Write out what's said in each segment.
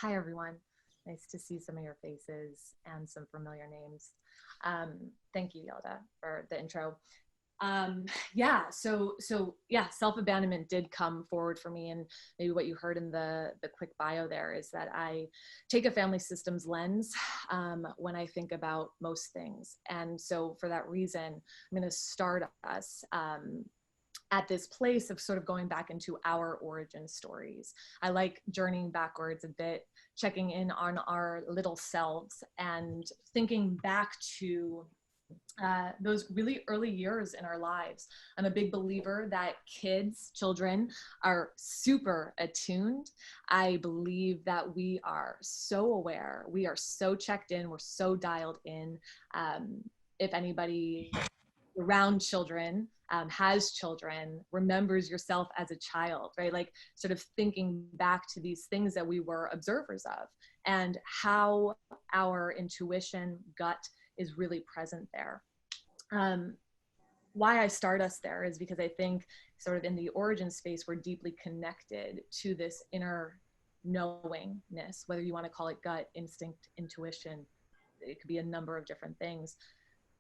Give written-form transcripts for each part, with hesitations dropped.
Hi, everyone. Nice to see some of your faces and some familiar names. Thank you, Yelda, for the intro. Um, yeah, self-abandonment did come forward for me, and maybe what you heard in the quick bio there is that I take a family systems lens when I think about most things, and so for that reason, I'm going to start us. At this place of sort of going back into our origin stories. I like journeying backwards a bit, checking in on our little selves and thinking back to those really early years in our lives. I'm a big believer that children are super attuned. I believe that we are so aware, we are so checked in, we're so dialed in. If anybody around children, has children, remembers yourself as a child, right? Like sort of thinking back to these things that we were observers of and how our intuition, gut is really present there. Um, why I start us there is because I think sort of in the origin space, we're deeply connected to this inner knowingness, whether you want to call it gut, instinct, intuition, it could be a number of different things.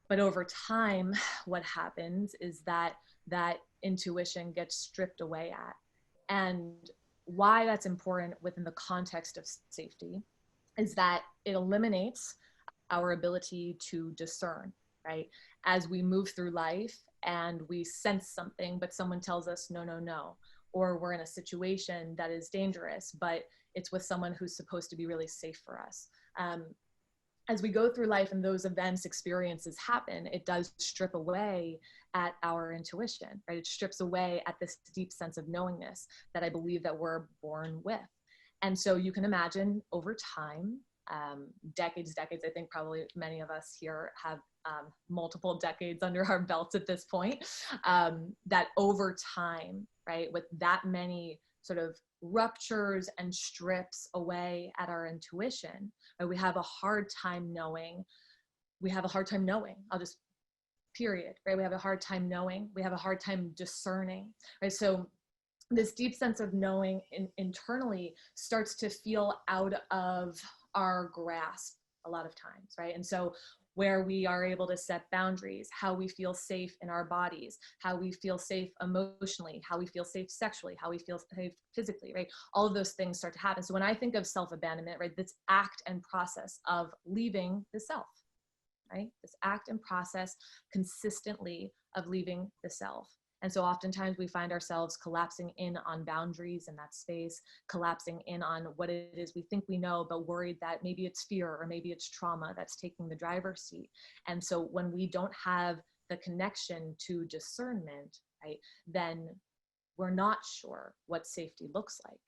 But over time, what happens is that that intuition gets stripped away at. And why that's important within the context of safety is that it eliminates our ability to discern, right? As we move through life and we sense something, but someone tells us, no, no, no, or we're in a situation that is dangerous, but it's with someone who's supposed to be really safe for us. As we go through life and those events, experiences happen, it does strip away at our intuition, right? It strips away at this deep sense of knowingness that I believe that we're born with. And so you can imagine over time, decades, I think probably many of us here have multiple decades under our belts at this point, that over time, right, with that many sort of ruptures and strips away at our intuition, right, we have a hard time knowing. I'll just period, right? We have a hard time knowing. We have a hard time discerning, right? So this deep sense of knowing internally starts to feel out of our grasp a lot of times, right? And so where we are able to set boundaries, how we feel safe in our bodies, how we feel safe emotionally, how we feel safe sexually, how we feel safe physically, right? All of those things start to happen. So when I think of self-abandonment, right, this act and process of leaving the self, right? This act and process consistently of leaving the self. And so oftentimes we find ourselves collapsing in on boundaries in that space, collapsing in on what it is we think we know, but worried that maybe it's fear or maybe it's trauma that's taking the driver's seat. And so when we don't have the connection to discernment, right, then we're not sure what safety looks like.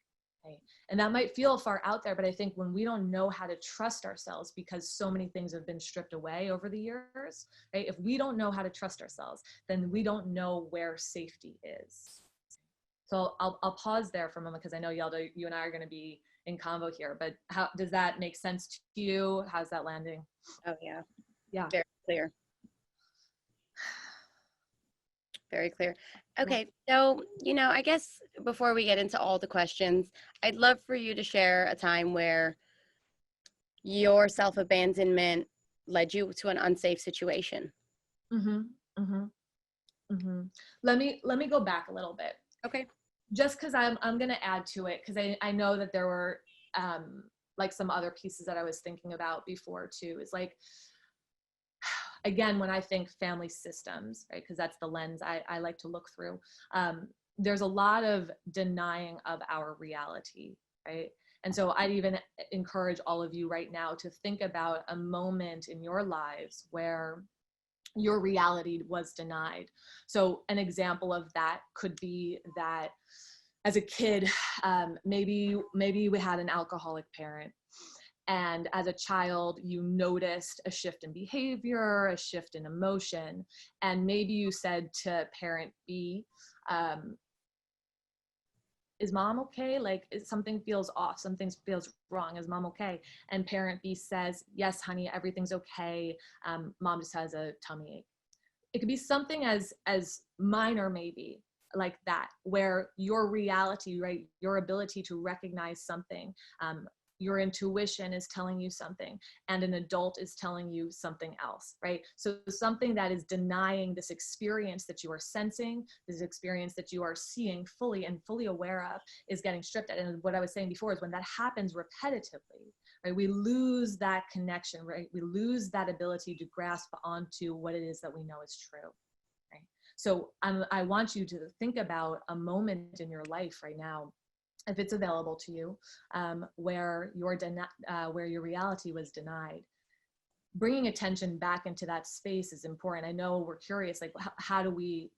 Okay? And that might feel far out there, but I think when we don't know how to trust ourselves because so many things have been stripped away over the years, right? If we don't know how to trust ourselves, then we don't know where safety is. So I'll pause there for a moment because I know Yelda, you and I are going to be in convo here, but how does that make sense to you? How's that landing? Oh yeah. Yeah. Very clear. Very clear. Yeah. Okay, so, I guess before we get into all the questions, I'd love for you to share a time where your self-abandonment led you to an unsafe situation. Mm-hmm. Mm-hmm. Mm-hmm. Let me go back a little bit. Okay. Just because I'm going to add to it because I know that there were like some other pieces that I was thinking about before too. Is like, again, when I think family systems, right, because that's the lens I like to look through, there's a lot of denying of our reality, right? And so I'd even encourage all of you right now to think about a moment in your lives where your reality was denied. So an example of that could be that as a kid, maybe we had an alcoholic parent. And as a child, you noticed a shift in behavior, a shift in emotion. And maybe you said to parent B, is mom okay? Like something feels off, something feels wrong. Is mom okay? And parent B says, yes, honey, everything's okay. Mom just has a tummy ache. It could be something as minor maybe like that, where your reality, right, your ability to recognize something your intuition is telling you something and an adult is telling you something else, right? So something that is denying this experience that you are sensing, this experience that you are seeing fully and fully aware of, is getting stripped at. And what I was saying before is when that happens repetitively, right, we lose that connection, right? We lose that ability to grasp onto what it is that we know is true, right? So I want you to think about a moment in your life right now, if it's available to you, where your reality was denied. Bringing attention back into that space is important. I know we're curious, like how do we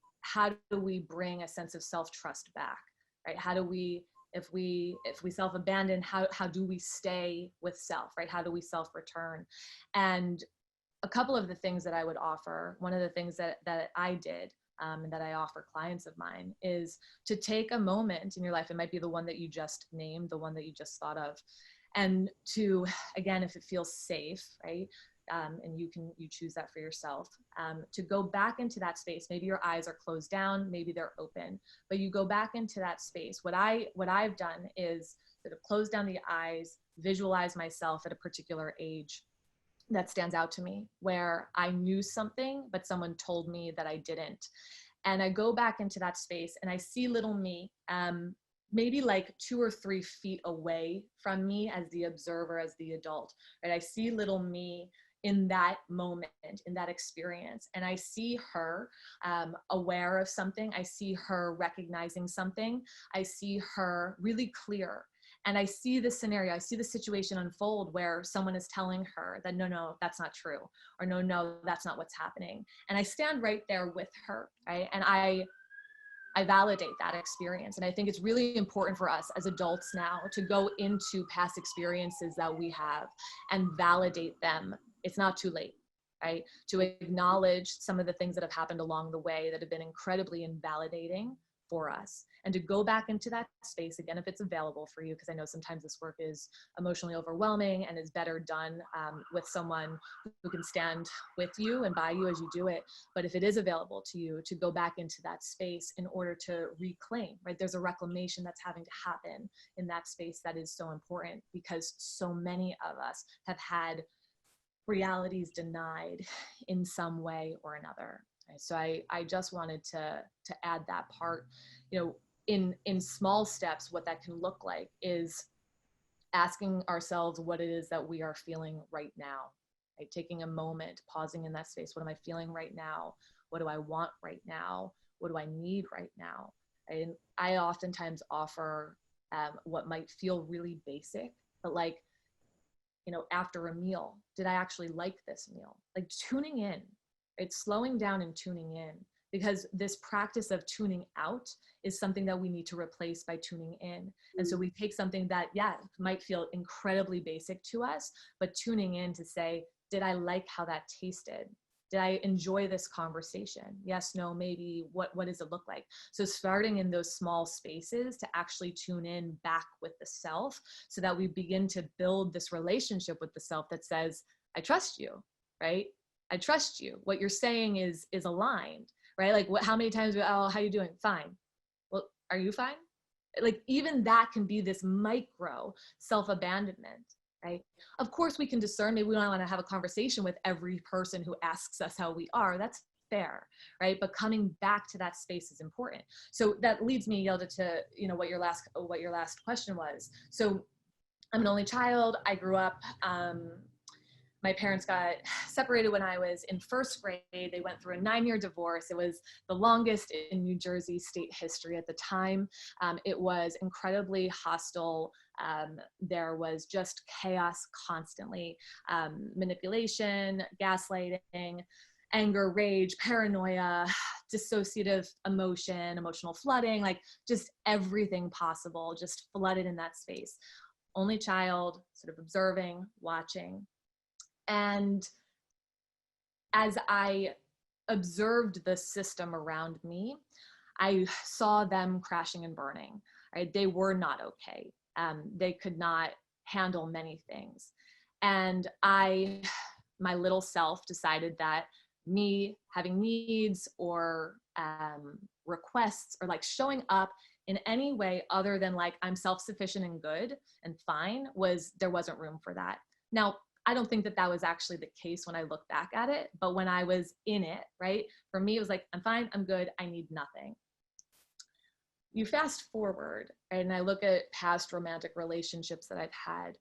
bring a sense of self-trust back, right? How do we, if we self-abandon, how do we stay with self, right? How do we self-return? And a couple of the things that I would offer, one of the things that I did, and that I offer clients of mine, is to take a moment in your life. It might be the one that you just named, the one that you just thought of, and to, again, if it feels safe, right? And you choose that for yourself, to go back into that space. Maybe your eyes are closed down, maybe they're open, but you go back into that space. What I've done is sort of close down the eyes, visualize myself at a particular age that stands out to me, where I knew something, but someone told me that I didn't. And I go back into that space and I see little me, maybe like 2 or 3 feet away from me as the observer, as the adult, right? I see little me in that moment, in that experience. And I see her aware of something. I see her recognizing something. I see her really clear. And I see the scenario, I see the situation unfold where someone is telling her that, no, that's not true. Or no, that's not what's happening. And I stand right there with her, right? And I validate that experience. And I think it's really important for us as adults now to go into past experiences that we have and validate them. It's not too late, right? To acknowledge some of the things that have happened along the way that have been incredibly invalidating for us, and to go back into that space again, if it's available for you, because I know sometimes this work is emotionally overwhelming and is better done with someone who can stand with you and by you as you do it. But if it is available to you, to go back into that space in order to reclaim, right? There's a reclamation that's having to happen in that space that is so important, because so many of us have had realities denied in some way or another. So I just wanted to add that part, in small steps. What that can look like is asking ourselves what it is that we are feeling right now, right? Taking a moment, pausing in that space. What am I feeling right now? What do I want right now? What do I need right now? And I oftentimes offer what might feel really basic, but like, after a meal, did I actually like this meal? Like tuning in. It's slowing down and tuning in, because this practice of tuning out is something that we need to replace by tuning in. And so we take something that, might feel incredibly basic to us, but tuning in to say, did I like how that tasted? Did I enjoy this conversation? Yes, no, maybe. What does it look like? So starting in those small spaces to actually tune in back with the self, so that we begin to build this relationship with the self that says, I trust you, right? I trust you. What you're saying is aligned, right? Like how many times, oh, how you doing? Fine. Well, are you fine? Like even that can be this micro self-abandonment, right? Of course we can discern, maybe we don't want to have a conversation with every person who asks us how we are. That's fair, right? But coming back to that space is important. So that leads me, Yelda, to, what your last question was. So I'm an only child. I grew up, my parents got separated when I was in first grade. They went through a 9-year divorce. It was the longest in New Jersey state history at the time. It was incredibly hostile. There was just chaos constantly, manipulation, gaslighting, anger, rage, paranoia, dissociative emotion, emotional flooding, like just everything possible, just flooded in that space. Only child, sort of observing, watching. And as I observed the system around me, I saw them crashing and burning, right? They were not okay. They could not handle many things. And my little self decided that me having needs or requests, or like showing up in any way other than like I'm self-sufficient and good and fine, there wasn't room for that. Now, I don't think that that was actually the case when I look back at it, but when I was in it, right, for me, it was like, I'm fine, I'm good, I need nothing. You fast forward, right, and I look at past romantic relationships that I've had.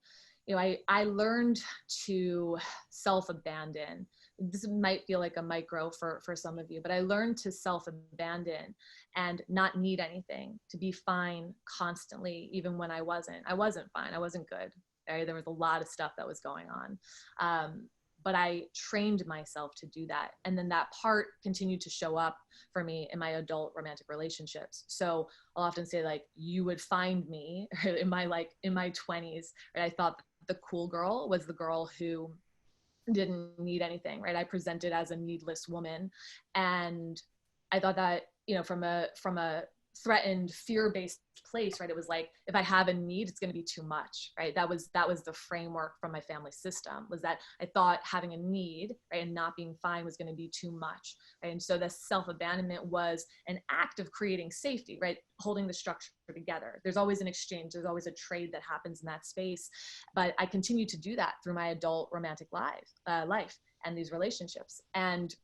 You know, I learned to self-abandon. This might feel like a micro for some of you, but I learned to self-abandon and not need anything, to be fine constantly, even when I wasn't fine, I wasn't good. Right? There was a lot of stuff that was going on. But I trained myself to do that. And then that part continued to show up for me in my adult romantic relationships. So I'll often say, like, you would find me in my 20s, right? I thought the cool girl was the girl who didn't need anything, right? I presented as a needless woman. And I thought that, you know, from a threatened, fear-based place, right? It was like, if I have a need, it's going to be too much, right? That was the framework from my family system, was that I thought having a need, right, and not being fine was going to be too much, right? And so the self-abandonment was an act of creating safety, right? Holding the structure together. There's always an exchange. There's always a trade that happens in that space. But I continue to do that through my adult romantic life and these relationships. And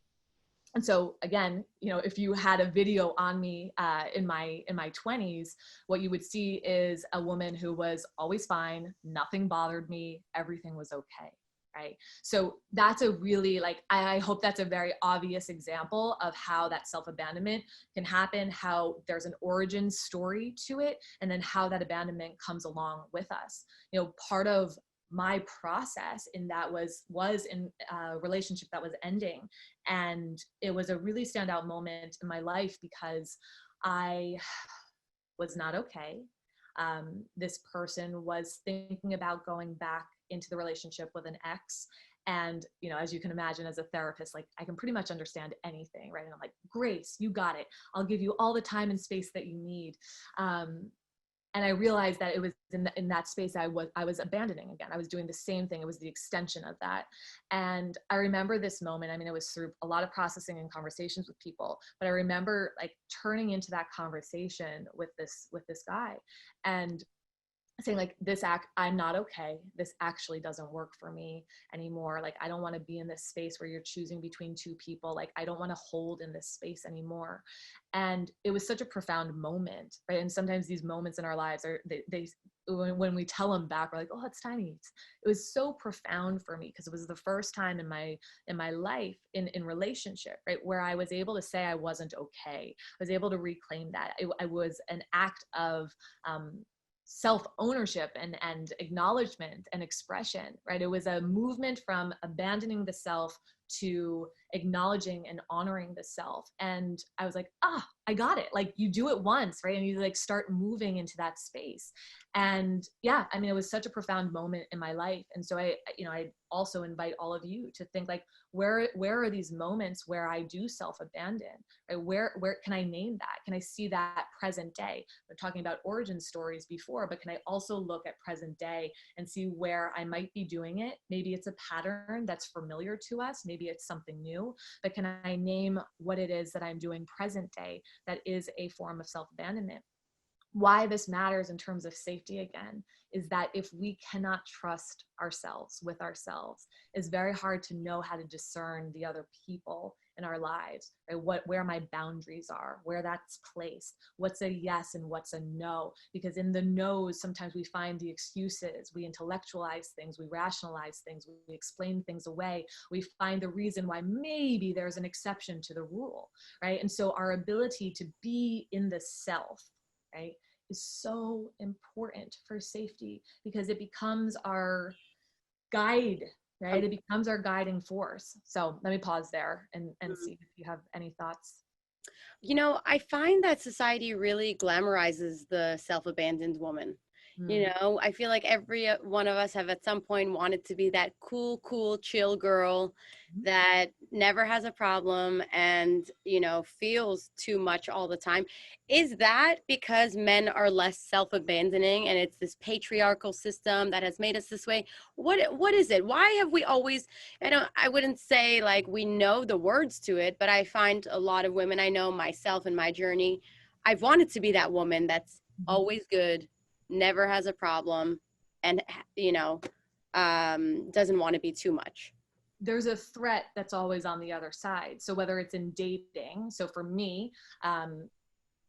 so again, you know, if you had a video on me in my 20s, what you would see is a woman who was always fine, nothing bothered me, everything was okay, right? So that's a really, like, I hope that's a very obvious example of how that self-abandonment can happen, how there's an origin story to it, and then how that abandonment comes along with us. You know, part of my process in that was in a relationship that was ending. And it was a really standout moment in my life because I was not okay. This person was thinking about going back into the relationship with an ex. And, you know, as you can imagine, as a therapist, like, I can pretty much understand anything, right? And I'm like, Grace, you got it. I'll give you all the time and space that you need. And I realized that it was in that space I was abandoning again. I was doing the same thing. It was the extension of that. And I remember this moment. I mean, it was through a lot of processing and conversations with people, but I remember like turning into that conversation with this guy and saying, like, I'm not okay. This actually doesn't work for me anymore. Like, I don't want to be in this space where you're choosing between two people. Like, I don't want to hold in this space anymore. And it was such a profound moment, right? And sometimes these moments in our lives are, when we tell them back, we're like, oh, it's tiny. It was so profound for me because it was the first time in my life in relationship, right, where I was able to say I wasn't okay. I was able to reclaim that. It was an act of, self-ownership and acknowledgement and expression, right? It was a movement from abandoning the self to acknowledging and honoring the self. And I was like, I got it. Like, you do it once, right? And you like start moving into that space. And yeah, I mean, it was such a profound moment in my life. And so I also invite all of you to think, like, where are these moments where I do self-abandon, right? Where can I name that? Can I see that present day? We're talking about origin stories before, but can I also look at present day and see where I might be doing it? Maybe it's a pattern that's familiar to us. Maybe it's something new, but can I name what it is that I'm doing present day that is a form of self-abandonment? Why this matters in terms of safety, again, is that if we cannot trust ourselves with ourselves, it's very hard to know how to discern the other people in our lives, right? Where my boundaries are, where that's placed, what's a yes and what's a no. Because in the no's, sometimes we find the excuses, we intellectualize things, we rationalize things, we explain things away, we find the reason why maybe there's an exception to the rule, right? And so our ability to be in the self, right, is so important for safety because it becomes our guide, right? It becomes our guiding force. So let me pause there and see if you have any thoughts. You know, I find that society really glamorizes the self-abandoned woman. You know, I feel like every one of us have at some point wanted to be that cool, chill girl that never has a problem and, you know, feels too much all the time. Is that because men are less self-abandoning and it's this patriarchal system that has made us this way? What is it? Why have we always, I wouldn't say like we know the words to it, but I find a lot of women, I know myself in my journey, I've wanted to be that woman that's always good, never has a problem, and, you know, doesn't want to be too much. There's a threat that's always on the other side. So whether it's in dating, so for me,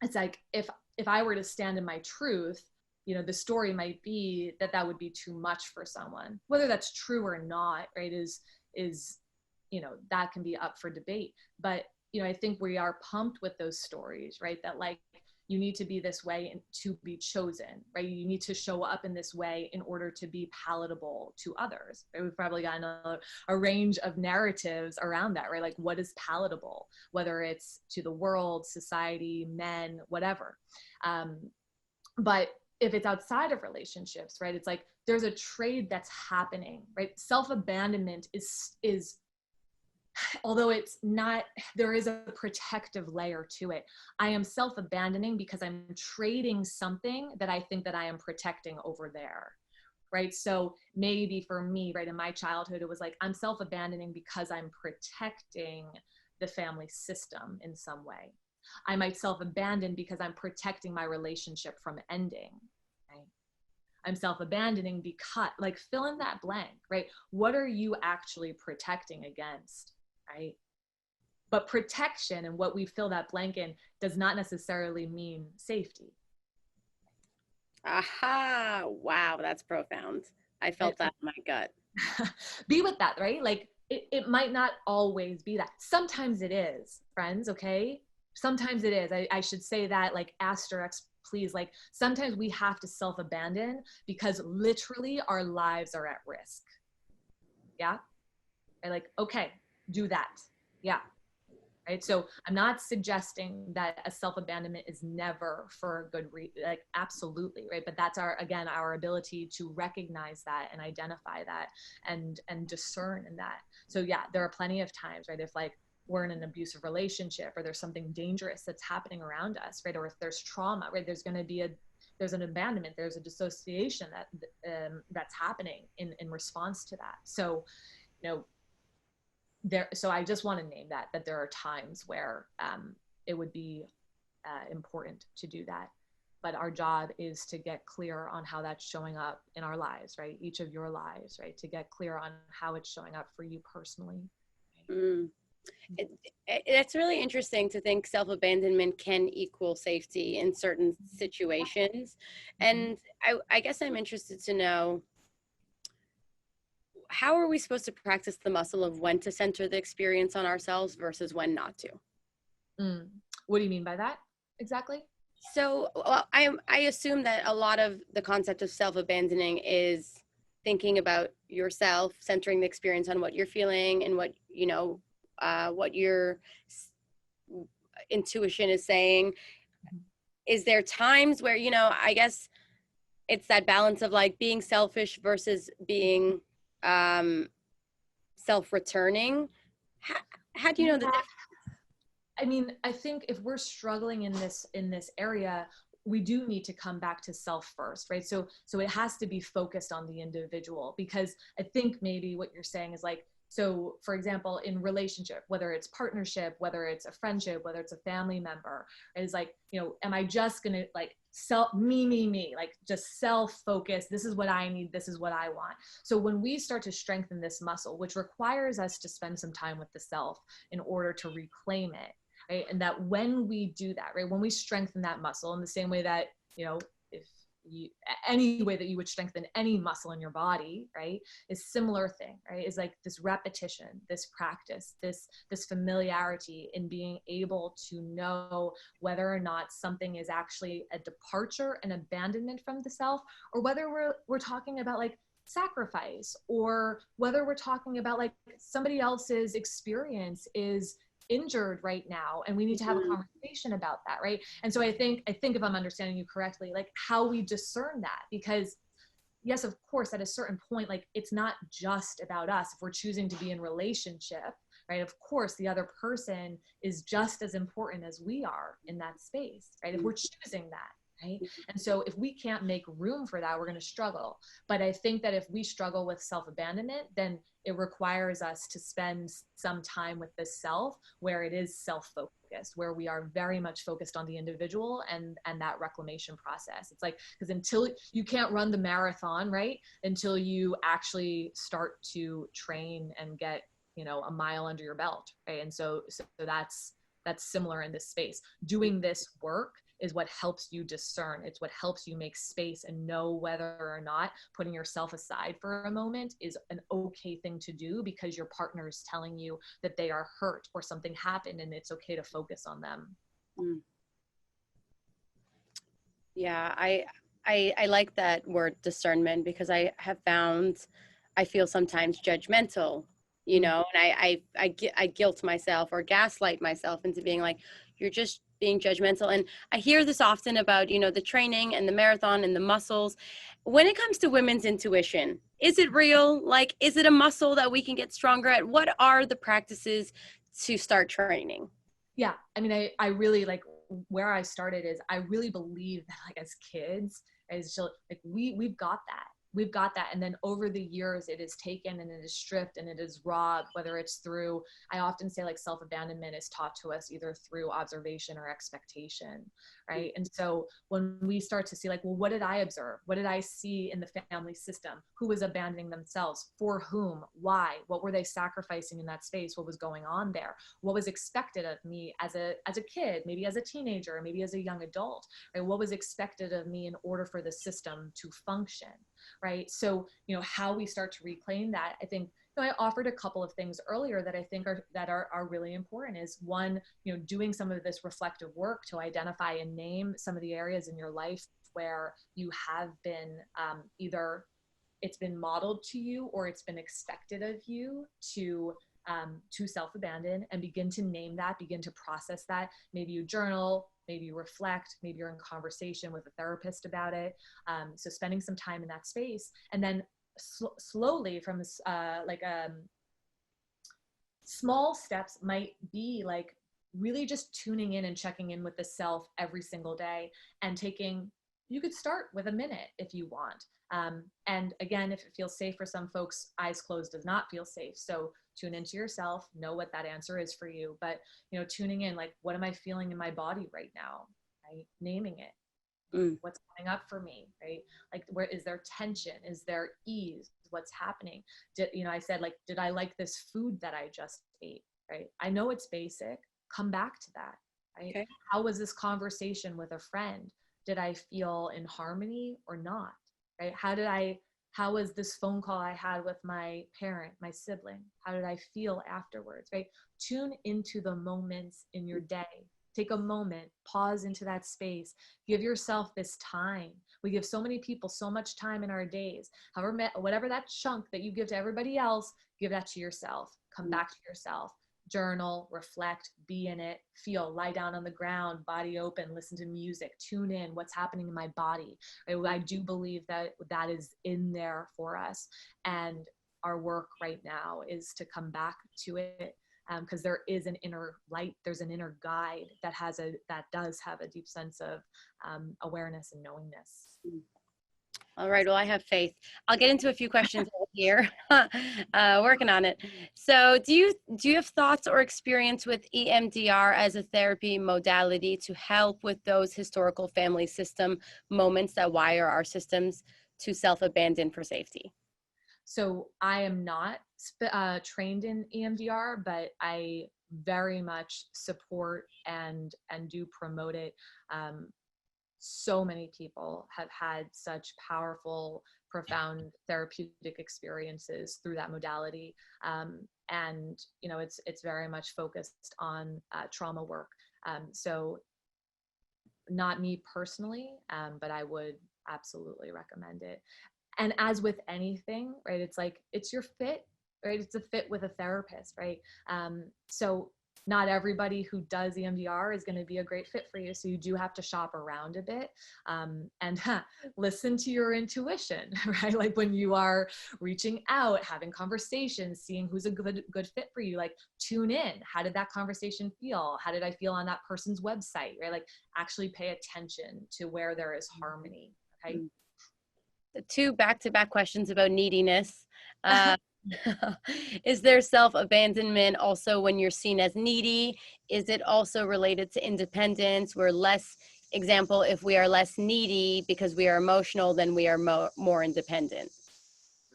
it's like if I were to stand in my truth, you know, the story might be that that would be too much for someone. Whether that's true or not, right, is you know, that can be up for debate. But you know, I think we are pumped with those stories, right? That like you need to be this way and to be chosen, right? You need to show up in this way in order to be palatable to others. Right? We've probably gotten a range of narratives around that, right? Like what is palatable, whether it's to the world, society, men, whatever. But if it's outside of relationships, right? It's like there's a trade that's happening, right? Self-abandonment is although it's not, there is a protective layer to it. I am self-abandoning because I'm trading something that I think that I am protecting over there, right? So maybe for me, right, in my childhood, it was like, I'm self-abandoning because I'm protecting the family system in some way. I might self-abandon because I'm protecting my relationship from ending, right? I'm self-abandoning because, like, fill in that blank, right? What are you actually protecting against? Right? But protection and what we fill that blank in does not necessarily mean safety. Aha, wow, that's profound. I felt that in my gut. Be with that, right? Like it might not always be that. Sometimes it is, friends, okay? Sometimes it is. I should say that, like, asterisk, please. Like sometimes we have to self-abandon because literally our lives are at risk. Yeah? And like, okay, do that. Yeah. Right. So I'm not suggesting that a self-abandonment is never for a good reason, like absolutely. Right. But that's again, our ability to recognize that and identify that and discern in that. So yeah, there are plenty of times, right, if like we're in an abusive relationship or there's something dangerous that's happening around us, right, or if there's trauma, right, there's going to be there's an abandonment, there's a dissociation that's happening in response to that. So, you know, so I just want to name that there are times where it would be important to do that. But our job is to get clear on how that's showing up in our lives, right? Each of your lives, right? To get clear on how it's showing up for you personally. Mm. It's really interesting to think self-abandonment can equal safety in certain situations. And I guess I'm interested to know, how are we supposed to practice the muscle of when to center the experience on ourselves versus when not to? What do you mean by that exactly? So well, I assume that a lot of the concept of self-abandoning is thinking about yourself, centering the experience on what you're feeling and what, you know, what your intuition is saying. Is there times where, you know, I guess it's that balance of like being selfish versus being self-returning? How do you know the difference? I mean, I think if we're struggling in this area, we do need to come back to self first, right? So it has to be focused on the individual, because I think maybe what you're saying is like, so for example, in relationship, whether it's partnership, whether it's a friendship, whether it's a family member, is like, you know, am I just gonna like me, like just self focus? This is what I need. This is what I want. So when we start to strengthen this muscle, which requires us to spend some time with the self in order to reclaim it, right? And that when we do that, right, when we strengthen that muscle in the same way that, you know, if you, any way that you would strengthen any muscle in your body, right, is similar thing, right, is like this repetition, this practice, this familiarity in being able to know whether or not something is actually a departure, an abandonment from the self, or whether we're talking about like sacrifice, or whether we're talking about like somebody else's experience is injured right now and we need to have a conversation about that, right? And so I think if I'm understanding you correctly, like how we discern that, because yes, of course, at a certain point, like it's not just about us. If we're choosing to be in relationship, right, of course the other person is just as important as we are in that space, right, if we're choosing that, right? And so if we can't make room for that, we're going to struggle. But I think that if we struggle with self-abandonment, then it requires us to spend some time with the self where it is self-focused. focused, where we are very much focused on the individual and that reclamation process. It's like, because until you can't run the marathon, right, until you actually start to train and get, you know, a mile under your belt, right? And so that's similar in this space. Doing this work is what helps you discern. It's what helps you make space and know whether or not putting yourself aside for a moment is an okay thing to do, because your partner is telling you that they are hurt or something happened and it's okay to focus on them. Mm. Yeah, I like that word discernment, because I have found I feel sometimes judgmental, you know, and I guilt myself or gaslight myself into being like, you're just being judgmental. And I hear this often about, you know, the training and the marathon and the muscles. When it comes to women's intuition, is it real? Like, is it a muscle that we can get stronger at? What are the practices to start training? Yeah, I mean, I really like, where I started is I really believe that, like, as kids, as just, like, we've got that. We've got that. And then over the years, it is taken and it is stripped and it is robbed, whether it's through, I often say, like, self-abandonment is taught to us either through observation or expectation, right? And so when we start to see, like, well, what did I observe? What did I see in the family system? Who was abandoning themselves? For whom? Why? What were they sacrificing in that space? What was going on there? What was expected of me as a kid, maybe as a teenager, maybe as a young adult, right? What was expected of me in order for the system to function, right? So, you know, how we start to reclaim that, I think, you know, I offered a couple of things earlier that I think are really important. Is one, you know, doing some of this reflective work to identify and name some of the areas in your life where you have been either it's been modeled to you or it's been expected of you to self-abandon, and begin to name that, begin to process that. Maybe you journal, maybe you reflect, maybe you're in conversation with a therapist about it. So spending some time in that space, and then slowly from this, small steps might be like really just tuning in and checking in with the self every single day, and taking, you could start with a minute if you want. And again, if it feels safe for some folks, eyes closed does not feel safe. So tune into yourself, know what that answer is for you. But, you know, tuning in, like, what am I feeling in my body right now? Right? Naming it. What's coming up for me, right? Like, where is there tension? Is there ease? What's happening? You know, I said, like, did I like this food that I just ate, right? I know it's basic. Come back to that, right? Okay. How was this conversation with a friend? Did I feel in harmony or not, right? How was this phone call I had with my parent, my sibling? How did I feel afterwards, right? Tune into the moments in your day. Take a moment, pause into that space, give yourself this time. We give so many people so much time in our days. However, whatever that chunk that you give to everybody else, give that to yourself. Come back to yourself. Journal, reflect, be in it, feel, lie down on the ground, body open, listen to music, tune in, what's happening in my body. I do believe that that is in there for us. And our work right now is to come back to it, because there is an inner light, there's an inner guide that does have a deep sense of awareness and knowingness. All right. Well, I have faith. I'll get into a few questions here. Working on it. So, do you have thoughts or experience with EMDR as a therapy modality to help with those historical family system moments that wire our systems to self-abandon for safety? So I am not trained in EMDR, but I very much support and do promote it. So many people have had such powerful, profound therapeutic experiences through that modality. And, you know, it's very much focused on trauma work. So not me personally, but I would absolutely recommend it. And as with anything, right, it's like, it's your fit, right? It's a fit with a therapist, right? So not everybody who does EMDR is going to be a great fit for you. So you do have to shop around a bit, and listen to your intuition, right? Like when you are reaching out, having conversations, seeing who's a good fit for you, like tune in. How did that conversation feel? How did I feel on that person's website, right? Like actually pay attention to where there is harmony, okay? Two back-to-back questions about neediness. Is there self-abandonment also when you're seen as needy? Is it also related to independence? We're less, example, if we are less needy because we are emotional, then we are more independent.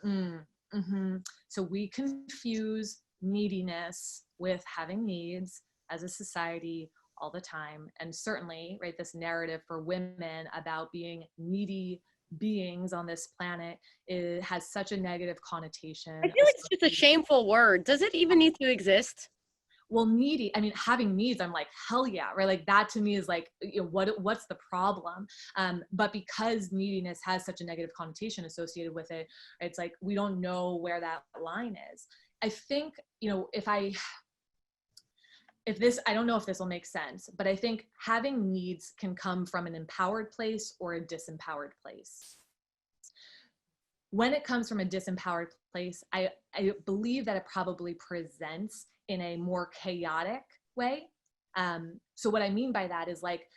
Mm-hmm. So we confuse neediness with having needs as a society all the time. And certainly, right, this narrative for women about being needy beings on this planet, it has such a negative I connotation. feel like it's just a shameful word. Does it even need to exist? Well, needy, I mean, having needs, I'm like, hell yeah, right? Like that to me is like, you know, what's the problem? But because neediness has such a negative connotation associated with it, it's like we don't know where that line is. I think, you know, if this, I don't know if this will make sense, but I think having needs can come from an empowered place or a disempowered place. When it comes from a disempowered place, I believe that it probably presents in a more chaotic way. So what I mean by that is like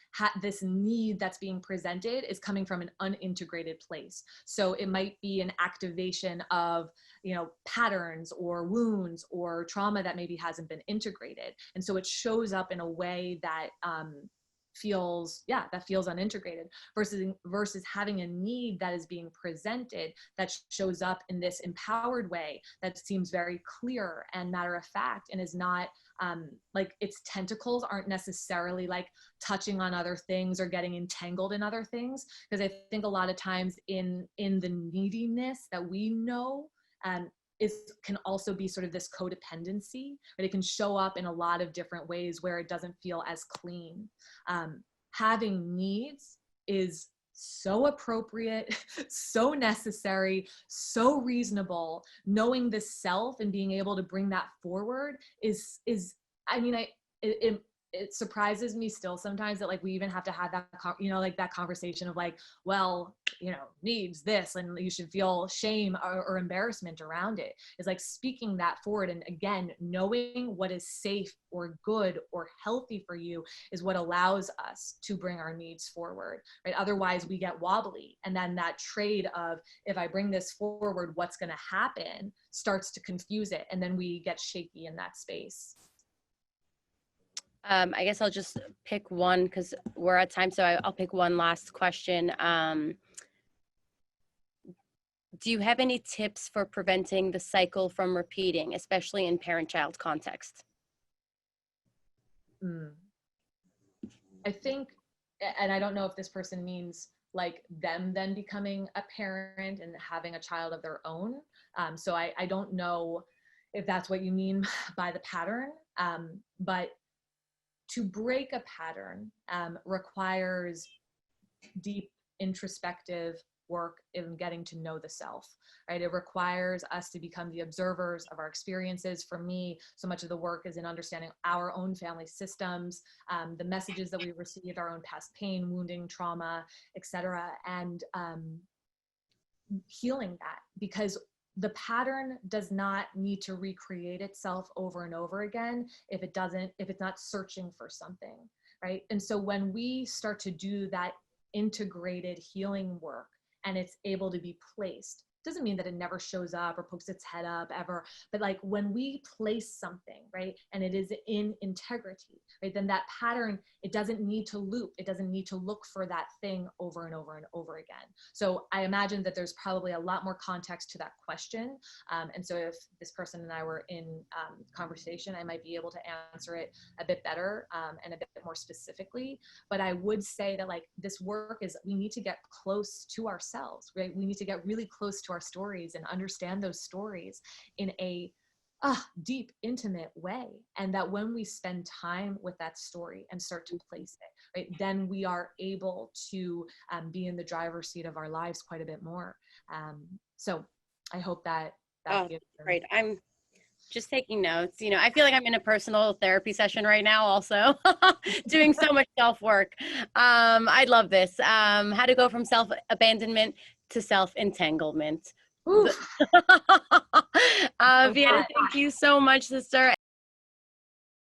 this need that's being presented is coming from an unintegrated place. So it might be an activation of, you know, patterns or wounds or trauma that maybe hasn't been integrated. And so it shows up in a way that feels unintegrated versus having a need that is being presented that shows up in this empowered way that seems very clear and matter of fact and is not like its tentacles aren't necessarily like touching on other things or getting entangled in other things, because I think a lot of times in the neediness that we know can also be sort of this codependency, but it can show up in a lot of different ways where it doesn't feel as clean. Having needs is so appropriate, so necessary, so reasonable. Knowing the self and being able to bring that forward is I mean, it surprises me still sometimes that like we even have to have that, you know, like that conversation of like, well, you know, needs this and you should feel shame or embarrassment around it. Is like speaking that forward. And again, knowing what is safe or good or healthy for you is what allows us to bring our needs forward, right? Otherwise we get wobbly. And then that trade of, if I bring this forward, what's going to happen starts to confuse it. And then we get shaky in that space. I guess I'll just pick one because we're at time. So I'll pick one last question. Do you have any tips for preventing the cycle from repeating, especially in parent-child context? I think, and I don't know if this person means like them then becoming a parent and having a child of their own. So I don't know if that's what you mean by the pattern, but to break a pattern requires deep introspective work in getting to know the self, right? It requires us to become the observers of our experiences. For me, so much of the work is in understanding our own family systems, the messages that we received, our own past pain, wounding, trauma, etc., and healing that, because the pattern does not need to recreate itself over and over again if it's not searching for something, right? And so when we start to do that integrated healing work and it's able to be placed, doesn't mean that it never shows up or pokes its head up ever, but like when we place something, right, and it is in integrity, right, then that pattern, it doesn't need to loop, it doesn't need to look for that thing over and over and over again. So I imagine that there's probably a lot more context to that question, and so if this person and I were in conversation, I might be able to answer it a bit better and a bit more specifically. But I would say that like this work is, we need to get close to ourselves, right? We need to get really close to our stories and understand those stories in a deep, intimate way. And that when we spend time with that story and start to place it, right, then we are able to be in the driver's seat of our lives quite a bit more. So I hope that gives them. Great. I'm just taking notes. You know, I feel like I'm in a personal therapy session right now also, doing so much self-work. I love this. How to go from self-abandonment to self-entanglement. Vienna, thank you so much, sister.